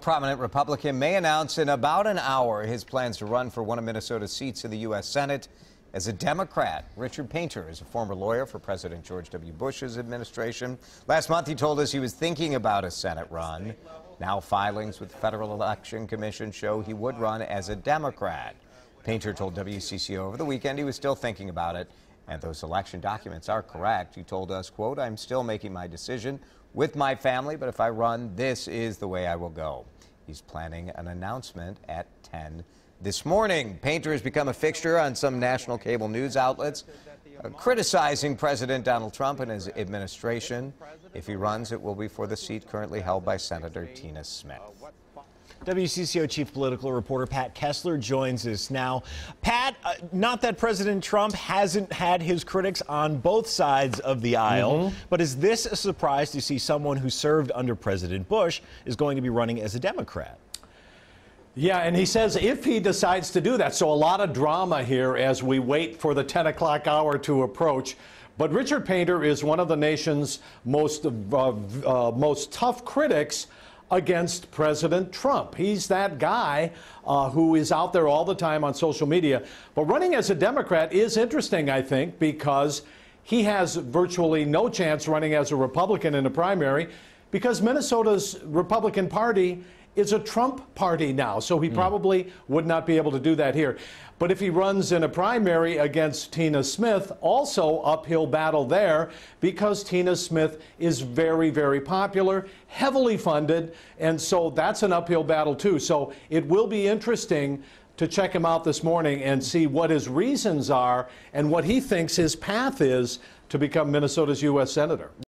Prominent Republican may announce in about an hour his plans to run for one of Minnesota's seats in the U.S. Senate as a Democrat. Richard Painter is a former lawyer for President George W. Bush's administration. Last month, he told us he was thinking about a Senate run. Now filings with the Federal Election Commission show he would run as a Democrat. Painter told WCCO over the weekend he was still thinking about it, and those election documents are correct. He told us, quote, "I'm still making my decision with my family, but if I run, this is the way I will go." He's planning an announcement at 10 this morning. Painter has become a fixture on some national cable news outlets, criticizing President Donald Trump and his administration. If he runs, it will be for the seat currently held by Senator Tina Smith. WCCO chief political reporter Pat Kessler joins us now. Pat, not that President Trump hasn't had his critics on both sides of the aisle, but is this a surprise to see someone who served under President Bush is going to be running as a Democrat? Yeah, and he says if he decides to do that. So a lot of drama here as we wait for the 10 o'clock hour to approach. But Richard Painter is one of the nation's most tough critics against President Trump. He's that guy who is out there all the time on social media. But running as a Democrat is interesting, I think, because he has virtually no chance running as a Republican in a primary because Minnesota's Republican Party is a Trump party now, so he probably would not be able to do that here. But if he runs in a primary against Tina Smith, also uphill battle there because Tina Smith is very, very popular, heavily funded, and so that's an uphill battle too. So it will be interesting to check him out this morning and see what his reasons are and what he thinks his path is to become Minnesota's U.S. Senator.